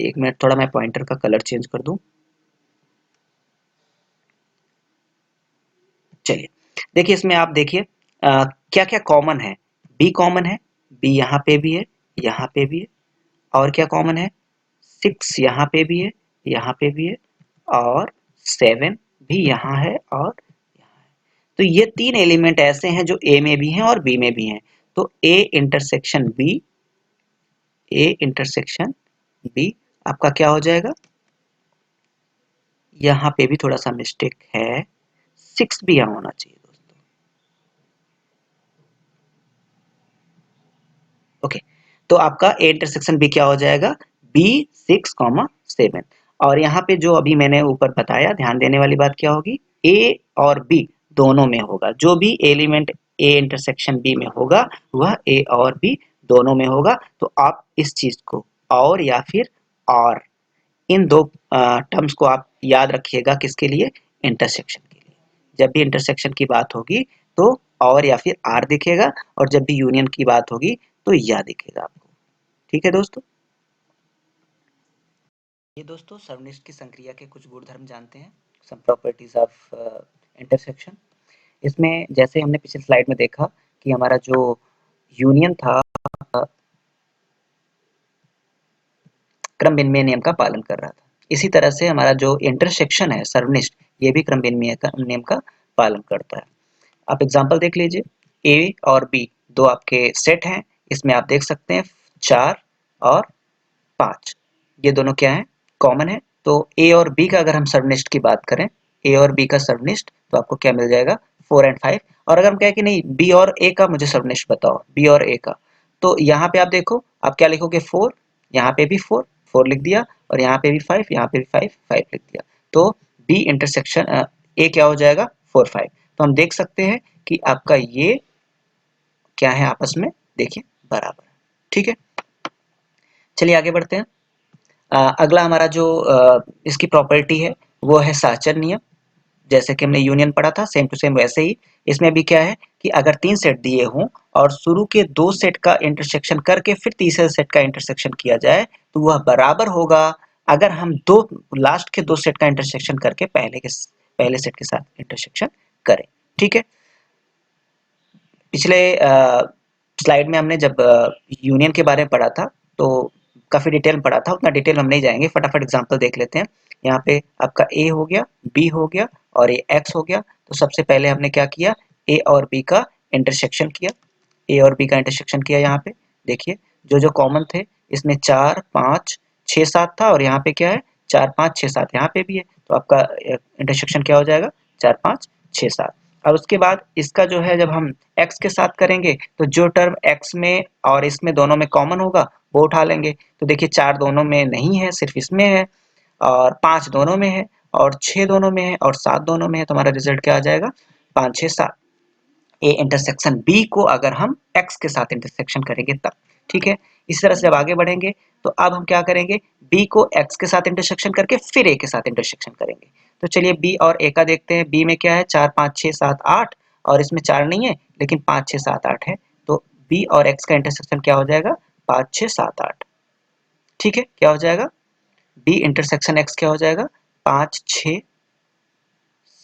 एक मिनट थोड़ा मैं पॉइंटर का कलर चेंज कर दूं। चलिए देखिए इसमें आप देखिए क्या क्या कॉमन है। बी कॉमन है, बी यहाँ पे भी है, यहाँ पे भी है। और क्या कॉमन है, 6 यहाँ पे भी है, यहाँ पे भी है, और 7 भी यहाँ है और यहाँ है। तो ये तीन एलिमेंट ऐसे हैं जो ए में भी हैं और बी में भी हैं। तो A intersection B, A intersection B आपका क्या हो जाएगा, यहाँ पे भी थोड़ा सा मिस्टेक है, 6 भी यहाँ होना चाहिए दोस्तों। ओके, तो आपका ए इंटरसेक्शन बी क्या हो जाएगा, बी 6, 7। और यहाँ पे जो अभी मैंने ऊपर बताया, ध्यान देने वाली बात क्या होगी, ए और बी दोनों में होगा। जो भी एलिमेंट ए इंटरसेक्शन बी में होगा वह ए और बी दोनों में होगा। तो आप इस चीज को और या फिर और, इन दो टर्म्स को आप याद रखिएगा, किसके लिए, इंटरसेक्शन के लिए। जब भी इंटरसेक्शन की बात होगी तो और या फिर आर दिखेगा, और जब भी यूनियन की बात होगी तो या दिखेगा आपको। ठीक है दोस्तों, ये दोस्तों सर्वनिष्ठ की संक्रिया के कुछ गुणधर्म जानते हैं, सम प्रॉपर्टीज ऑफ इंटरसेक्शन। इसमें जैसे हमने पिछले स्लाइड में देखा कि हमारा जो यूनियन था क्रम विनिमय नियम का पालन कर रहा था, इसी तरह से हमारा जो इंटरसेक्शन है सर्वनिष्ठ, ये भी क्रम विनिमय का नियम का पालन करता है। आप एग्जांपल देख लीजिए, ए और बी दो आपके सेट हैं, इसमें आप देख सकते हैं 4 और 5, ये दोनों क्या है, कॉमन है। तो ए और बी का अगर हम सर्वनिष्ठ की बात करें, ए और बी का सर्वनिष्ठ, तो आपको क्या मिल जाएगा, 4 एंड 5। और अगर हम कहें कि नहीं बी और ए का मुझे सर्वनिष्ठ बताओ, बी और ए का, तो यहाँ पे आप देखो आप क्या लिखोगे, 4, यहाँ पे भी 4, 4 लिख दिया, और यहाँ पे भी 5, यहाँ पे भी 5, 5 लिख दिया। तो बी इंटरसेक्शन ए क्या हो जाएगा, 4 5। तो हम देख सकते हैं कि आपका ये क्या है, आपस में देखिए बराबर। ठीक है, चलिए आगे बढ़ते हैं। अगला हमारा जो इसकी प्रॉपर्टी है वो है साचर नियम। जैसे कि हमने यूनियन पढ़ा था, सेम टू सेम वैसे ही इसमें भी क्या है कि अगर 3 सेट दिए हों और शुरू के 2 सेट का इंटरसेक्शन करके फिर तीसरे सेट का इंटरसेक्शन किया जाए तो वह बराबर होगा अगर हम दो लास्ट के 2 सेट का इंटरसेक्शन करके पहले सेट के साथ इंटरसेक्शन करें। ठीक है, पिछले स्लाइड में हमने जब यूनियन के बारे में पढ़ा था तो काफ़ी डिटेल में पढ़ा था, उतना डिटेल हम नहीं जाएंगे, फटाफट एग्जांपल देख लेते हैं। यहाँ पे आपका ए हो गया, बी हो गया और ये एक्स हो गया। तो सबसे पहले हमने क्या किया, ए और बी का इंटरसेक्शन किया, ए और बी का इंटरसेक्शन किया। यहाँ पे देखिए जो जो कॉमन थे, इसमें 4 5 6 7 था, और यहाँ पे क्या है 4 5 6 7 यहाँ पे भी है। तो आपका इंटरसेक्शन क्या हो जाएगा, 4 5 6 7। अब उसके बाद इसका जो है जब हम x के साथ करेंगे तो जो टर्म x में और इसमें दोनों में कॉमन होगा वो उठा लेंगे। तो देखिए 4 दोनों में नहीं है, सिर्फ इसमें है, और 5 दोनों में है, और 6 दोनों में है, और 7 दोनों में है। तो हमारा रिजल्ट क्या आ जाएगा, 5 6 7। ए इंटरसेक्शन बी को अगर हम x के साथ इंटरसेक्शन करेंगे तब। ठीक है, इस तरह से जब आगे बढ़ेंगे तो अब हम क्या करेंगे, b को x के साथ इंटरसेक्शन करके फिर a के साथ इंटरसेक्शन करेंगे। तो चलिए b और a का देखते हैं। b में क्या है, 4 5 6 7 8, और इसमें 4 नहीं है लेकिन 5 6 7 8 है। तो b और x का इंटरसेक्शन क्या हो जाएगा, 5 6 7 8। ठीक है, क्या हो जाएगा, b इंटरसेक्शन x क्या हो जाएगा, 5 6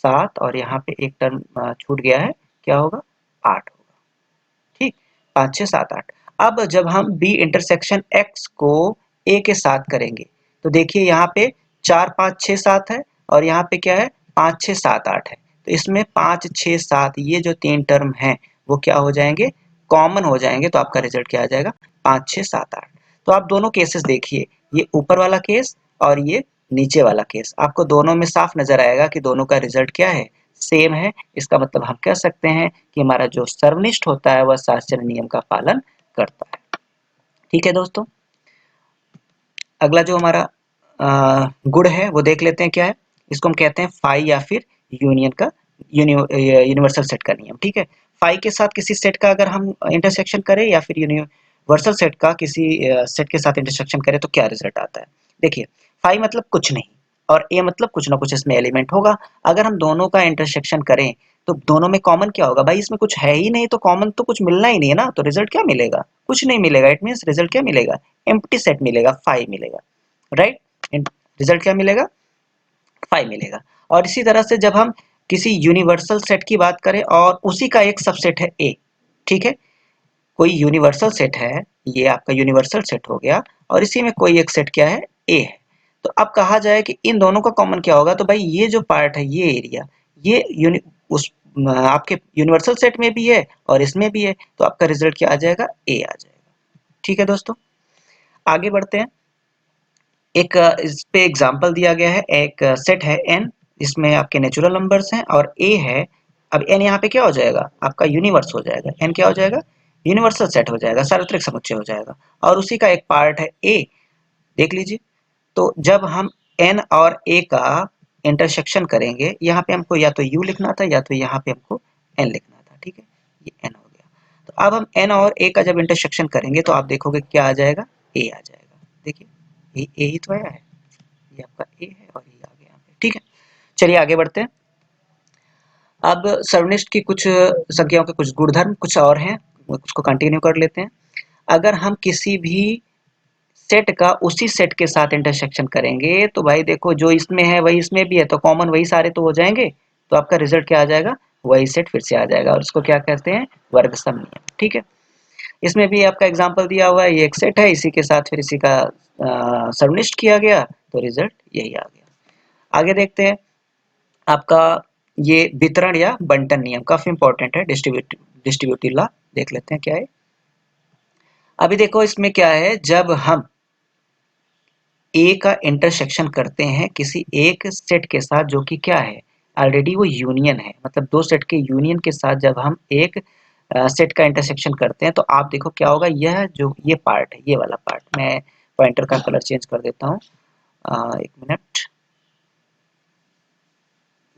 7, और यहाँ पे एक टर्म छूट गया है, क्या होगा, 8 होगा। ठीक, 5 6 7 8। अब जब हम बी इंटरसेक्शन एक्स को ए के साथ करेंगे तो देखिए यहाँ पे 4 5 6 7 है, और यहाँ पे क्या है 5 6 7 8 है। तो इसमें 5 6 7 ये जो तीन टर्म हैं वो क्या हो जाएंगे, कॉमन हो जाएंगे। तो आपका रिजल्ट क्या आ जाएगा, 5 6 7 8। तो आप दोनों केसेस देखिए, ये ऊपर वाला केस और ये नीचे वाला केस, आपको दोनों में साफ नजर आएगा कि दोनों का रिजल्ट क्या है, सेम है, इसका मतलब हम कह सकते हैं कि हमारा जो सर्वनिष्ठ होता है वह साहचर्य नियम का पालन करता है। ठीक है दोस्तों, अगला जो हमारा गुण है वो देख लेते हैं क्या है। इसको हम कहते हैं फाई या फिर यूनियन का यूनिवर्सल सेट का नियम। ठीक है, फाई के साथ किसी सेट का अगर हम इंटरसेक्शन करें या फिर यूनिवर्सल सेट का किसी सेट के साथ इंटरसेक्शन करें तो क्या रिजल्ट आता है। देखिए, फाई मतलब कुछ नहीं और ए मतलब कुछ ना कुछ इसमें एलिमेंट होगा। अगर हम दोनों का इंटरसेक्शन करें तो दोनों में कॉमन क्या होगा भाई, इसमें कुछ है ही नहीं तो कॉमन तो कुछ मिलना ही नहीं है ना, तो रिजल्ट क्या मिलेगा, कुछ नहीं मिलेगा। इट मींस रिजल्ट क्या मिलेगा, एम्प्टी सेट मिलेगा, फाई मिलेगा, राइट। रिजल्ट क्या मिलेगा, फाई मिलेगा। और इसी तरह से जब हम किसी यूनिवर्सल सेट की बात करें और उसी का एक सबसेट है ए, ठीक है, कोई यूनिवर्सल सेट है, ये आपका यूनिवर्सल सेट हो गया और इसी में कोई एक सेट क्या है, ए है। तो अब कहा जाए कि इन दोनों का कॉमन क्या होगा, तो भाई ये जो पार्ट है, ये एरिया, ये उस आपके यूनिवर्सल सेट में भी है और इसमें भी है, तो आपका रिजल्ट क्या आ जाएगा, ए आ जाएगा। ठीक है दोस्तों, आगे बढ़ते हैं। एक इस पे एग्जांपल दिया गया है, एक सेट है n, इसमें आपके नेचुरल नंबर्स हैं और a है। अब n यहाँ पे क्या हो जाएगा, आपका यूनिवर्स हो जाएगा, n क्या हो जाएगा, यूनिवर्सल सेट हो जाएगा, सार्वत्रिक समुच्चय हो जाएगा और उसी का एक पार्ट है a। देख लीजिए, तो जब हम n और a का इंटरसेक्शन करेंगे, यहाँ पे हमको या तो u लिखना था या तो यहाँ पे हमको n लिखना था। ठीक है, ये n हो गया। तो अब हम n और a का जब इंटरसेक्शन करेंगे तो आप देखोगे क्या आ जाएगा, a आ जाएगा। देखिए, ये a ही तो आया है, ये आपका a है और ये आ गया यहाँ पे। ठीक है, चलिए आगे बढ़ते हैं। अब सर्वनिष्ठ की कुछ संख्याओं के कुछ गुणधर्म कुछ और हैं, उसको कंटिन्यू कर लेते हैं। अगर हम किसी भी सेट का उसी सेट के साथ इंटरसेक्शन करेंगे तो भाई देखो, जो इसमें है वही इसमें भी है, तो कॉमन वही सारे तो हो जाएंगे, तो आपका रिजल्ट क्या आ जाएगा, वही सेट फिर से आ जाएगा और उसको क्या कहते हैं, वर्ग सम नियम। ठीक है, इसमें भी आपका एग्जांपल दिया हुआ है, ये एक सेट है, इसी के साथ फिर इसी का सर्वनिष्ठ किया गया तो रिजल्ट यही आ गया। आगे देखते हैं, आपका ये वितरण या बंटन नियम काफी इंपॉर्टेंट है, डिस्ट्रीब्यूटिव लॉ देख लेते हैं क्या है। अभी देखो इसमें क्या है, जब हम ए का इंटरसेक्शन करते हैं किसी एक सेट के साथ जो कि क्या है, ऑलरेडी वो यूनियन है, मतलब दो सेट के यूनियन के साथ जब हम एक सेट का इंटरसेक्शन करते हैं तो आप देखो क्या होगा, यह जो ये पार्ट है, ये वाला पार्ट, मैं पॉइंटर का कलर चेंज कर देता हूँ, एक मिनट,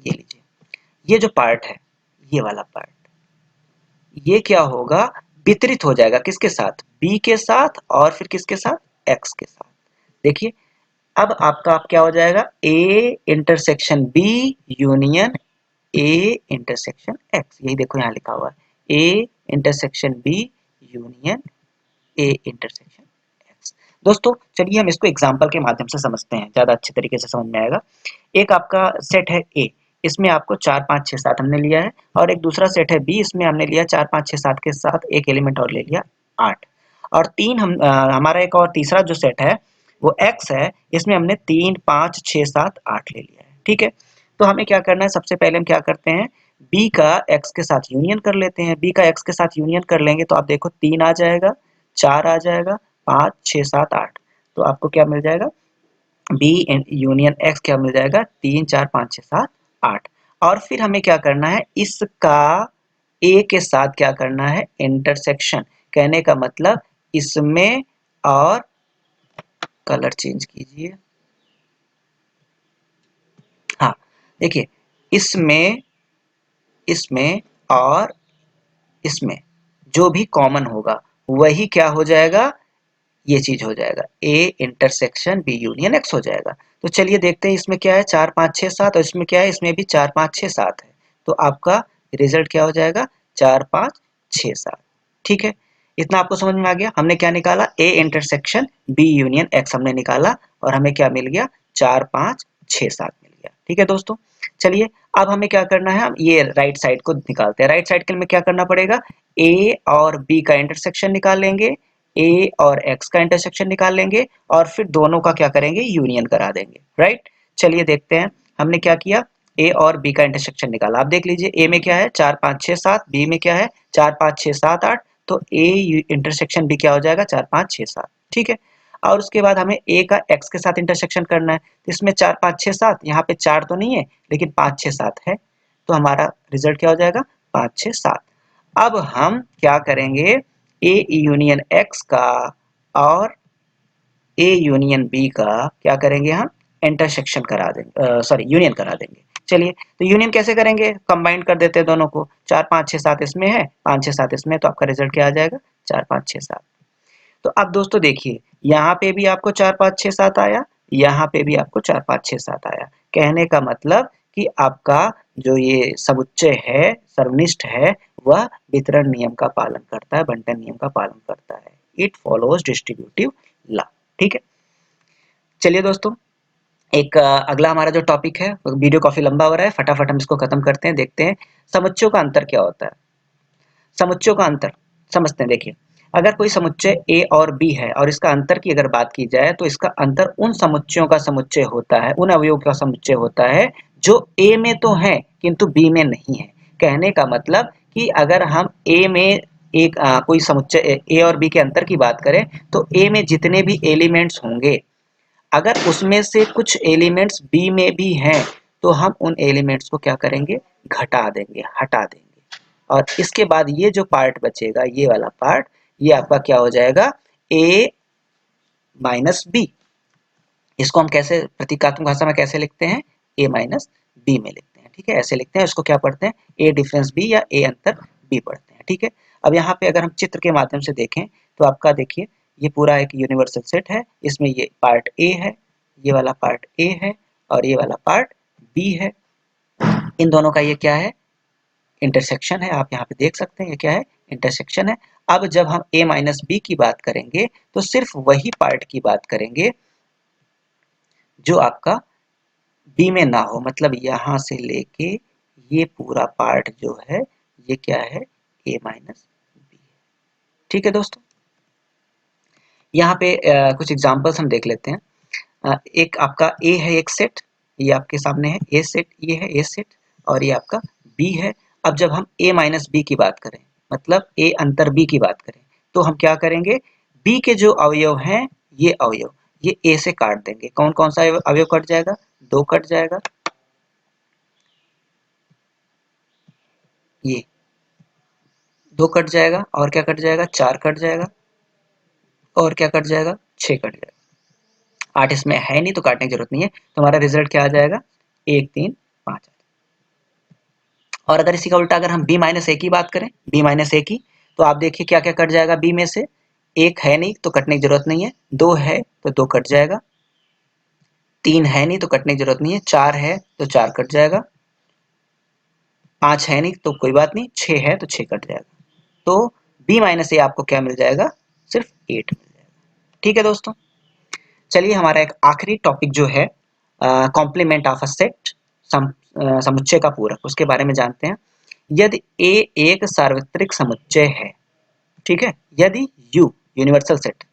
ये लीजिए, ये जो पार्ट है, ये वाला पार्ट, ये क्या होगा, वितरित हो जाएगा किसके साथ, बी के साथ और फिर किसके साथ, एक्स के साथ। देखिए, अब आपका आप क्या हो जाएगा, A intersection B union A intersection X, यही देखो यहाँ लिखा हुआ है, A intersection B union A intersection X. दोस्तों चलिए हम इसको एग्जांपल के माध्यम से समझते हैं, ज्यादा अच्छे तरीके से समझ में आएगा। एक आपका सेट है ए, इसमें आपको 4 5 6 7 हमने लिया है और एक दूसरा सेट है बी, इसमें हमने लिया 4 5 6 7 के साथ एक एलिमेंट और ले लिया 8, और तीन हमारा एक और तीसरा जो सेट है वो एक्स है, इसमें हमने 3 5 6 7 8 ले लिया है। ठीक है, तो हमें क्या करना है, सबसे पहले हम क्या करते हैं, बी का एक्स के साथ यूनियन कर लेते हैं। बी का एक्स के साथ यूनियन कर लेंगे तो आप देखो 3 आ जाएगा, 4 आ जाएगा, 5 6 7 8, तो आपको क्या मिल जाएगा, बी यूनियन एक्स क्या मिल जाएगा, 3 4 5 6 7 8। और फिर हमें क्या करना है, इसका ए के साथ क्या करना है, इंटरसेक्शन, कहने का मतलब इसमें, और कलर चेंज कीजिए, हाँ देखिए, इसमें इसमें और इसमें जो भी कॉमन होगा वही क्या हो जाएगा, ये चीज हो जाएगा, A intersection B union X हो जाएगा। तो चलिए देखते हैं इसमें क्या है, 4 5 6 7 और इसमें क्या है, इसमें भी 4 5 6 7 है, तो आपका रिजल्ट क्या हो जाएगा, 4 5 6 7। ठीक है, इतना आपको समझ में आ गया, हमने क्या निकाला, A intersection B union X हमने निकाला और हमें क्या मिल गया, 4 5 6 7 मिल गया। ठीक है दोस्तों, चलिए अब हमें क्या करना है, हम ये राइट साइड को निकालते हैं। राइट साइड के लिए क्या करना पड़ेगा, ए और बी का इंटरसेक्शन निकाल लेंगे, ए और एक्स का इंटरसेक्शन निकाल लेंगे और फिर दोनों का क्या करेंगे, यूनियन करा देंगे, राइट। चलिए देखते हैं हमने क्या किया, ए और बी का इंटरसेक्शन निकाला। आप देख लीजिए, ए में क्या है 4 5 6 7, बी में क्या है 4 5 6 7 8, तो ए इंटरसेक्शन बी क्या हो जाएगा, 4 5 6 7। ठीक है, और उसके बाद हमें ए का एक्स के साथ इंटरसेक्शन करना है, तो इसमें 4 5 6 7, यहाँ पे 4 तो नहीं है लेकिन 5 6 7 है, तो हमारा रिजल्ट क्या हो जाएगा 5 6 7। अब हम क्या करेंगे, ए यूनियन एक्स का और ए यूनियन बी का क्या करेंगे, हम इंटरसेक्शन करा देंगे, सॉरी यूनियन करा देंगे। चलिए तो यूनियन कैसे करेंगे, कंबाइन कर देते हैं दोनों को, 4 5 6 7 इसमें है, 5 6 7 इसमें, तो आपका रिजल्ट क्या आ जाएगा 4 5 6 7। तो अब दोस्तों देखिए, यहाँ पे भी आपको 4 5 6 7 आया, यहाँ पे भी आपको 4 5 6 7 आया। कहने का मतलब कि आपका जो ये समुच्चय है, सर्वनिष्ठ है, वह वितरण नियम का पालन करता है, बंटन नियम का पालन करता है। It follows distributive law. ठीक है, चलिए दोस्तों, एक अगला हमारा जो टॉपिक है, वीडियो काफी लंबा हो रहा है, फटाफट हम इसको खत्म करते हैं, देखते हैं समुच्चयों का अंतर क्या होता है। समुच्चयों का अंतर समझते हैं। देखिए, अगर कोई समुच्चय ए और बी है और इसका अंतर की अगर बात की जाए तो इसका अंतर उन समुच्चयों का समुच्चय होता है, उन अवयवों का समुच्चय होता है जो ए में तो है किंतु बी में नहीं है। कहने का मतलब कि अगर हम ए में एक कोई समुच्चय ए और बी के अंतर की बात करें तो ए में जितने भी एलिमेंट्स होंगे, अगर उसमें से कुछ एलिमेंट्स बी में भी हैं तो हम उन एलिमेंट्स को क्या करेंगे, घटा देंगे, हटा देंगे। और इसके बाद ये जो पार्ट बचेगा, ये वाला पार्ट, ये आपका क्या हो जाएगा, ए माइनस बी। इसको हम कैसे प्रतीकात्मक भाषा में कैसे लिखते हैं, ए माइनस बी में लिखते हैं। ठीक है, ऐसे लिखते हैं। इसको क्या पढ़ते हैं, ए डिफरेंस बी या ए अंतर बी पढ़ते हैं। ठीक है, अब यहाँ पे अगर हम चित्र के माध्यम से देखें तो आपका देखिए, ये पूरा एक यूनिवर्सल सेट है, इसमें ये पार्ट ए है, ये वाला पार्ट ए है और ये वाला पार्ट बी है। इन दोनों का ये क्या है, इंटरसेक्शन है। आप यहाँ पे देख सकते हैं ये क्या है, इंटरसेक्शन है। अब जब हम a माइनस बी की बात करेंगे तो सिर्फ वही पार्ट की बात करेंगे जो आपका b में ना हो, मतलब यहाँ से लेके ये पूरा पार्ट जो है ये क्या है, a माइनस बी है। ठीक है दोस्तों, यहाँ पे कुछ एग्जांपल्स हम देख लेते हैं। एक आपका a है, एक सेट, ये आपके सामने है a सेट, ये है a सेट और ये आपका b है। अब जब हम a माइनस बी की बात करें, मतलब a अंतर b की बात करें, तो हम क्या करेंगे, b के जो अवयव हैं, ये अवयव ये a से काट देंगे। कौन कौन सा अवयव कट जाएगा, 2 कट जाएगा, ये 2 कट जाएगा, और क्या कट जाएगा, 4 कट जाएगा, और क्या कट जाएगा, 6 कट जाएगा। 8 इसमें है नहीं तो काटने की जरूरत नहीं है, तो हमारा रिजल्ट क्या आ जाएगा, 1 3 5। और अगर इसी का उल्टा अगर हम b माइनस ए की बात करें, b माइनस ए की, तो आप देखिए क्या क्या कट जाएगा b में से, 1 है नहीं तो कटने की जरूरत नहीं है, 2 है तो 2 कट जाएगा, 3 है नहीं तो कटने की जरूरत नहीं है, 4 है तो 4 कट जाएगा, 5 है नहीं तो कोई बात नहीं, 6 है तो 6 कट जाएगा। तो b माइनस ए आपको क्या मिल जाएगा, सिर्फ 8 मिल जाएगा। ठीक है दोस्तों, चलिए हमारा एक आखिरी टॉपिक जो है कॉम्प्लीमेंट ऑफ अ सेट, समुच्चय का पूरक, उसके बारे में जानते हैं। यदि a एक सार्वत्रिक समुच्चय है, ठीक है, यदि u यूनिवर्सल सेट,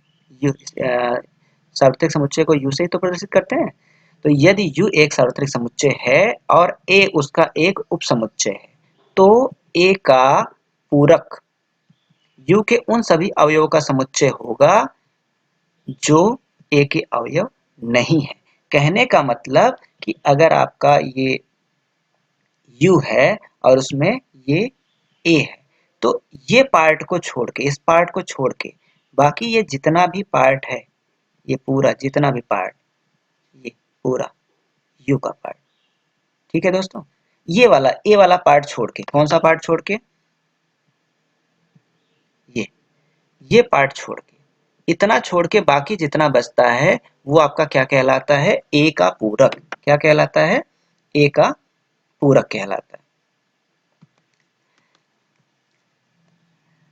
u सार्वत्रिक समुच्चय को u से ही तो प्रदर्शित करते हैं, तो यदि u एक सार्वत्रिक समुच्चय है और a उसका एक उपसमुच्चय है, तो a का पूरक u के उन सभी अवयवों का समुच्चय होगा जो a के अवयव नहीं है। कहने का मतलब कि अगर आपका ये u है और उसमें ये a है, तो ये पार्ट को छोड़ के, इस पार्ट को छोड़ के बाकी ये जितना भी पार्ट है, ये पूरा जितना भी पार्ट, ये पूरा u का पार्ट। ठीक है दोस्तों, ये वाला a वाला पार्ट छोड़ के, कौन सा पार्ट छोड़ के, ये पार्ट छोड़ के, इतना छोड़ के बाकी जितना बचता है वो आपका क्या कहलाता है, a का पूरक। क्या कहलाता है, a का पूरक कहलाता है।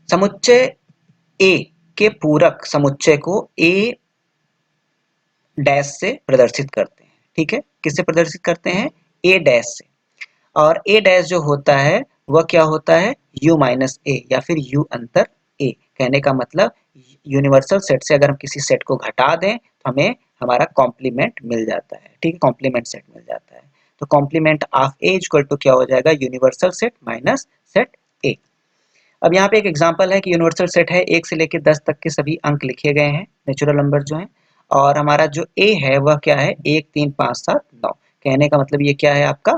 समुच्चय a के पूरक समुच्चय को a डैश से प्रदर्शित करते हैं। ठीक है, किससे प्रदर्शित करते हैं, a डैश से। और a डैश जो होता है वह क्या होता है, u माइनस ए या फिर u अंतर a। कहने का मतलब यूनिवर्सल सेट से अगर हम किसी सेट को घटा दें तो हमें हमारा कॉम्प्लीमेंट मिल जाता है। ठीक है, कॉम्प्लीमेंट सेट मिल जाता है। तो complement of a equal to क्या हो जाएगा, universal set minus set a। अब यहाँ पे एक एग्जांपल है कि यूनिवर्सल सेट है, 1 से लेकर 10 तक के सभी अंक लिखे गए हैं, नेचुरल नंबर जो हैं, और हमारा जो a है वह क्या है, 1 3 5 7 9। कहने का मतलब ये क्या है आपका,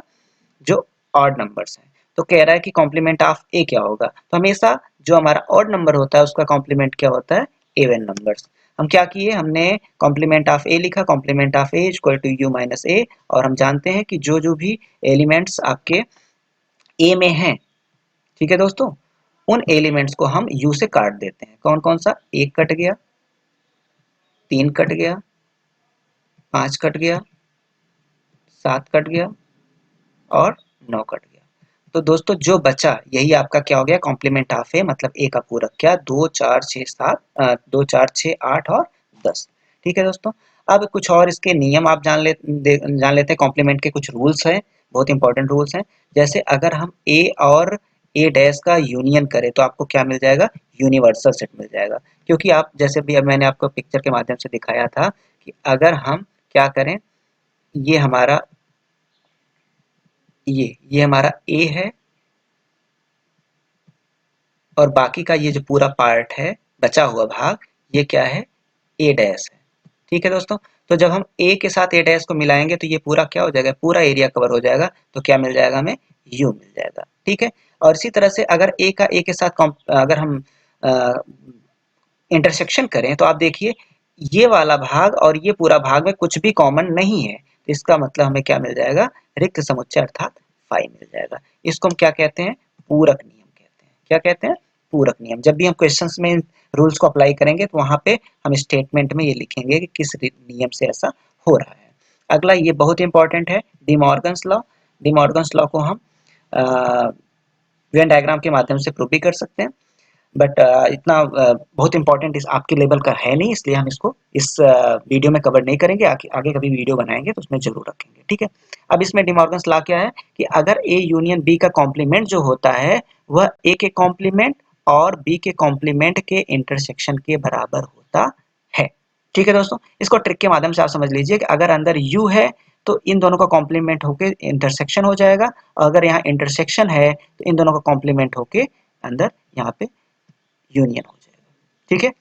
जो ऑड नंबर्स हैं। तो कह रहा है कि कॉम्प्लीमेंट ऑफ ए क्या होगा, तो हमेशा जो हमारा ऑड नंबर होता है उसका कॉम्प्लीमेंट क्या होता है, इवन नंबर्स। हम क्या किए, हमने कॉम्प्लीमेंट ऑफ ए लिखा, complement of A equal to U minus A, और हम जानते हैं कि जो जो भी एलिमेंट्स आपके ए में हैं, ठीक है दोस्तों, उन एलिमेंट्स को हम यू से काट देते हैं। कौन कौन सा, एक कट गया, तीन कट गया, पांच कट गया, सात कट गया और नौ कट गया। तो दोस्तों जो बचा यही आपका क्या हो गया, कॉम्प्लीमेंट ऑफ ए, मतलब ए का पूरक, क्या, दो चार छः सात, दो चार छः आठ और 10। ठीक है दोस्तों, अब कुछ और इसके नियम आप जान लेते हैं। कॉम्प्लीमेंट के कुछ रूल्स हैं, बहुत इंपॉर्टेंट रूल्स हैं। जैसे अगर हम ए और ए डैश का यूनियन करें तो आपको क्या मिल जाएगा, यूनिवर्सल सेट मिल जाएगा। क्योंकि आप जैसे भी, अब मैंने आपको पिक्चर के माध्यम से दिखाया था कि अगर हम क्या करें, ये हमारा ये हमारा ए है, और बाकी का ये जो पूरा पार्ट है, बचा हुआ भाग, ये क्या है, ए डैश है। ठीक है दोस्तों, तो जब हम ए के साथ ए डैश को मिलाएंगे तो ये पूरा क्या हो जाएगा, पूरा एरिया कवर हो जाएगा। तो क्या मिल जाएगा हमें, यू मिल जाएगा। ठीक है, और इसी तरह से अगर ए का ए के साथ अगर हम इंटरसेक्शन करें तो आप देखिए ये वाला भाग और ये पूरा भाग में कुछ भी कॉमन नहीं है, तो इसका मतलब हमें क्या मिल जाएगा, रिक्त समुच्चय अर्थात फाई मिल जाएगा। इसको हम क्या कहते हैं, पूरक नियम कहते हैं। क्या कहते हैं, पूरक नियम। जब भी हम क्वेश्चंस में रूल्स को अप्लाई करेंगे तो वहां पे हम स्टेटमेंट में ये लिखेंगे कि किस नियम से ऐसा हो रहा है। अगला ये बहुत इंपॉर्टेंट है, डिमॉर्गन्स लॉ। डिमॉर्गन्स लॉ को हम वेन डायग्राम के माध्यम से प्रूव भी कर सकते हैं, बट इतना बहुत इंपॉर्टेंट इस आपके लेवल का है नहीं, इसलिए हम इसको इस वीडियो में कवर नहीं करेंगे। आगे कभी वीडियो बनाएंगे तो उसमें जरूर रखेंगे। ठीक है, अब इसमें डिमॉर्गन्स लॉ क्या है कि अगर ए यूनियन बी का कॉम्प्लीमेंट जो होता है वह ए के कॉम्प्लीमेंट और बी के कॉम्प्लीमेंट के इंटरसेक्शन के बराबर होता है। ठीक है दोस्तों, इसको ट्रिक के माध्यम से आप समझ लीजिए कि अगर अंदर यू है तो इन दोनों का कॉम्प्लीमेंट होके इंटरसेक्शन हो जाएगा, और अगर यहाँ इंटरसेक्शन है तो इन दोनों का कॉम्प्लीमेंट होके अंदर यहाँ पे यूनियन हो जाएगा। ठीक है,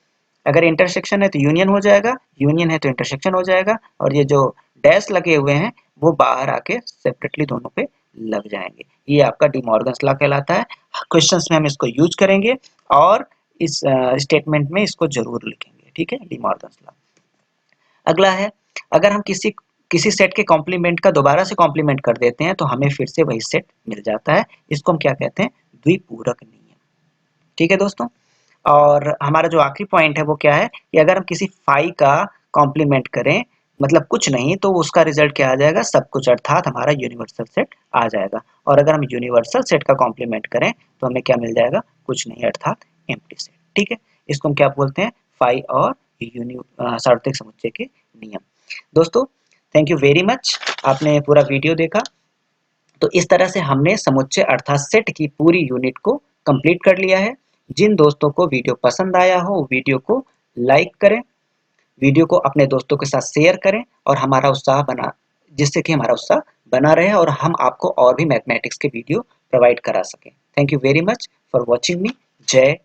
अगर इंटरसेक्शन है तो यूनियन हो जाएगा, यूनियन है तो इंटरसेक्शन हो जाएगा, और ये जो डैश लगे हुए हैं वो बाहर आके सेपरेटली दोनों पे लग जाएंगे। ये आपका डिमॉर्गन्स लॉ कहलाता है। क्वेश्चंस में हम इसको यूज करेंगे और इस स्टेटमेंट में इसको जरूर लिखेंगे। ठीक है, डिमॉर्गन्स लॉ। अगला है, अगर हम किसी किसी सेट के कॉम्प्लीमेंट का दोबारा से कॉम्प्लीमेंट कर देते हैं तो हमें फिर से वही सेट मिल जाता है। इसको हम क्या कहते हैं, द्विपूरक नियम। ठीक है दोस्तों, और हमारा जो आखिरी पॉइंट है वो क्या है कि अगर हम किसी फाई का कॉम्प्लीमेंट करें, मतलब कुछ नहीं, तो उसका रिजल्ट क्या आ जाएगा, सब कुछ, अर्थात हमारा यूनिवर्सल सेट आ जाएगा। और अगर हम यूनिवर्सल सेट का कॉम्प्लीमेंट करें तो हमें क्या मिल जाएगा, कुछ नहीं, अर्थात एम्प्टी सेट। ठीक है, इसको हम क्या बोलते हैं, फाई और सार्वत्रिक समुच्चय के नियम। दोस्तों थैंक यू वेरी मच, आपने पूरा वीडियो देखा। तो इस तरह से हमने समुच्चय अर्थात सेट की पूरी यूनिट को कंप्लीट कर लिया है। जिन दोस्तों को वीडियो पसंद आया हो वीडियो को लाइक करें, वीडियो को अपने दोस्तों के साथ शेयर करें, और हमारा उत्साह बना, जिससे कि हमारा उत्साह बना रहे और हम आपको और भी मैथमेटिक्स के वीडियो प्रोवाइड करा सकें। Thank you very much for watching मी। जय